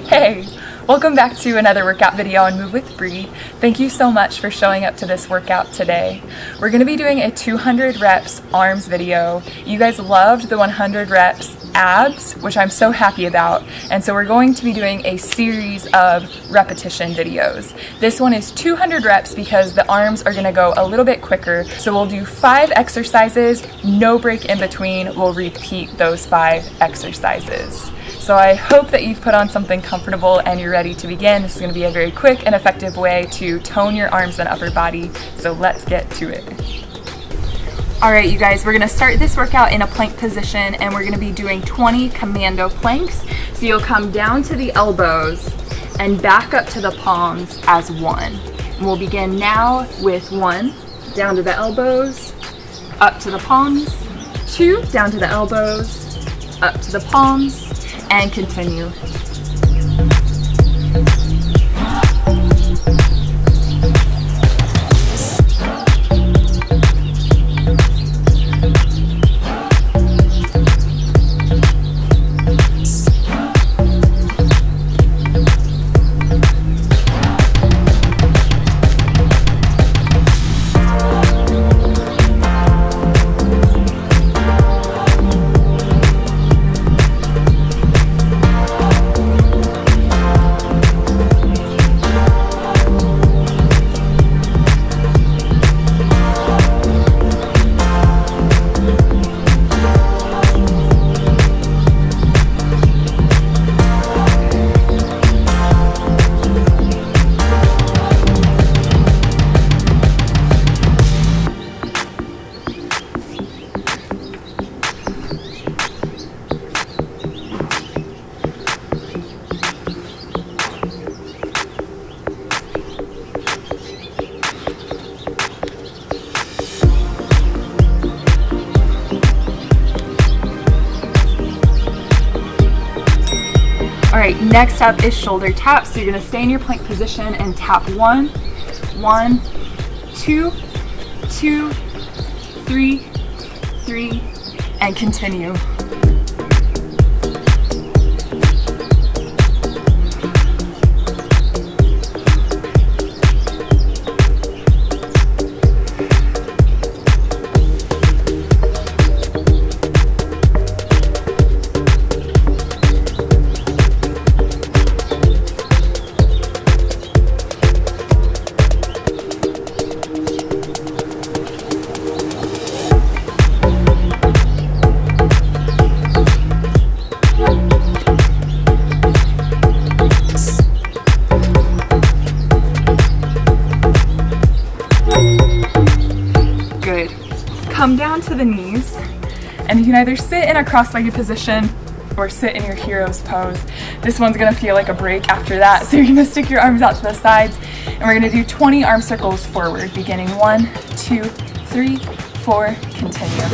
Hey! Welcome back to another workout video on Move with Bree. Thank you so much for showing up to this workout today. We're going to be doing a 200 reps arms video. You guys loved the 100 reps abs, which I'm so happy about, and so we're going to be doing a series of repetition videos. This one is 200 reps because the arms are going to go a little bit quicker, so we'll do 5 exercises, no break in between. We'll repeat those 5 exercises. So I hope that you've put on something comfortable and you're ready to begin. This is going to be a very quick and effective way to tone your arms and upper body, so let's get to it. Alright you guys, we're going to start this workout in a plank position and we're going to be doing 20 commando planks. So you'll come down to the elbows and back up to the palms as 1. And we'll begin now with 1, down to the elbows, up to the palms, 2, down to the elbows, up to the palms, and continue. Alright, next up is shoulder taps. So you're going to stay in your plank position and tap 1, 1, 2, 2, 3, 3, and continue. Come down to the knees, and you can either sit in a cross-legged position or sit in your hero's pose. This one's gonna feel like a break after that, so you're gonna stick your arms out to the sides, and we're gonna do 20 arm circles forward, beginning 1, 2, 3, 4, continue.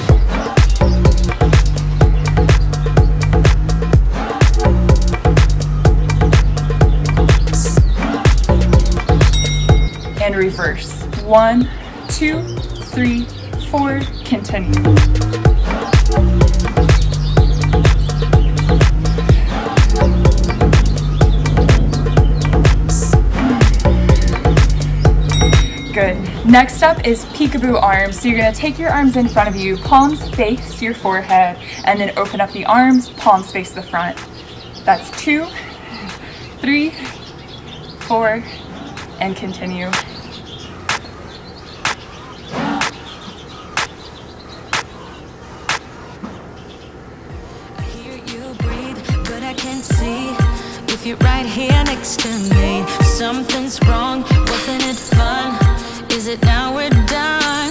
And reverse. 1, 2, 3, 4, continue. Good. Next up is peekaboo arms. So you're going to take your arms in front of you, palms face your forehead, and then open up the arms, palms face the front. That's 2, 3, 4, and continue. If you're right here next to me, something's wrong, wasn't it fun? Is it now we're done?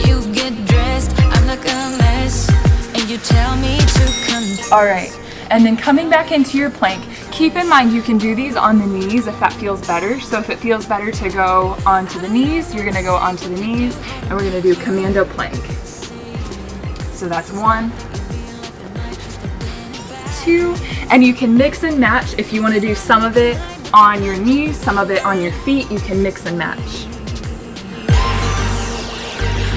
You get dressed, I look a mess, and you tell me to confess. Alright, and then coming back into your plank, keep in mind you can do these on the knees if that feels better. So if it feels better to go onto the knees, you're going to go onto the knees, and we're going to do commando plank. So that's 1, 2, and you can mix and match. If you want to do some of it on your knees, some of it on your feet, you can mix and match.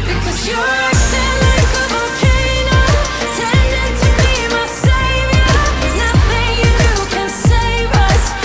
Because you're acting like a volcano, tending to be my savior. Nothing you do can save us.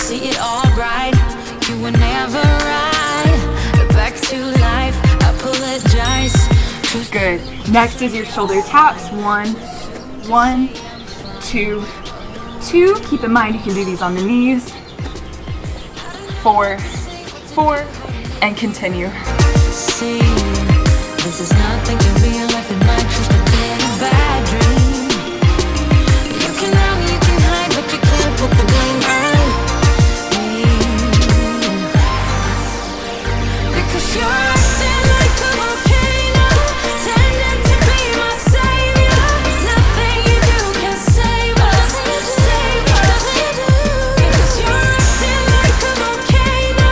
see it all right. You were never right. Back to life, I apologize. Good. Next is your shoulder taps. 1, 1, 2, 2. Keep in mind you can do these on the knees. 4, 4, and continue. See, this is nothing to real life, it might just have been a bad dream. You can run, you can hide, but you can't put the blame on me. Because you're acting like a volcano, tending to be my savior. Nothing you do can save us, save us. Because you're acting like a volcano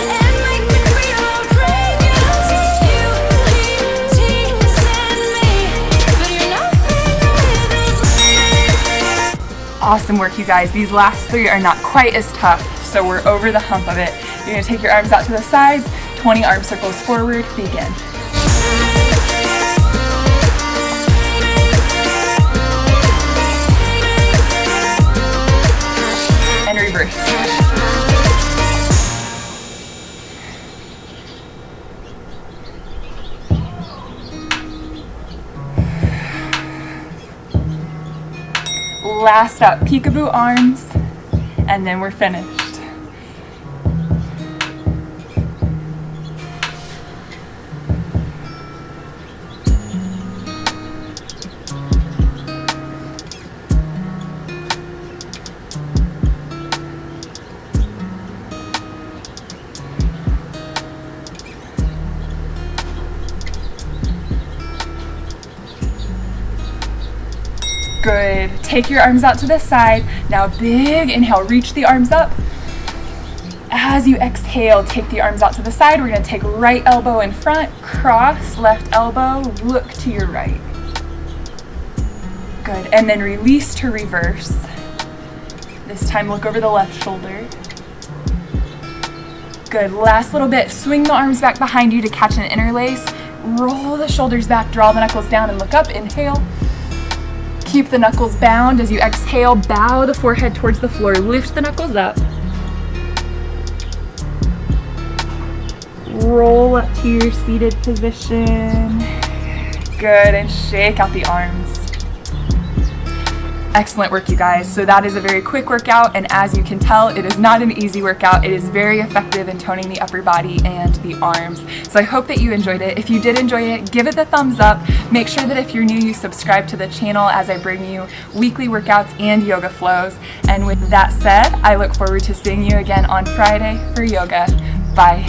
and make me feel outrageous. You keep teasing me, but you're nothing without me. Awesome work, you guys. These last 3 are not quite as tough, so we're over the hump of it. You're going to take your arms out to the sides, 20 arm circles forward, begin. And reverse. Last up, peekaboo arms, and then we're finished. Good. Take your arms out to the side. Now big inhale, reach the arms up. As you exhale, take the arms out to the side. We're going to take right elbow in front, cross left elbow, look to your right. Good. And then release to reverse. This time look over the left shoulder. Good. Last little bit. Swing the arms back behind you to catch an interlace. Roll the shoulders back, draw the knuckles down and look up. Inhale. Keep the knuckles bound as you exhale. Bow the forehead towards the floor. Lift the knuckles up. Roll up to your seated position. Good, and shake out the arms. Excellent work, you guys. So that is a very quick workout, and as you can tell, it is not an easy workout. It is very effective in toning the upper body and the arms. So I hope that you enjoyed it. If you did enjoy it, give it the thumbs up. Make sure that if you're new, you subscribe to the channel as I bring you weekly workouts and yoga flows. And with that said, I look forward to seeing you again on Friday for yoga. Bye.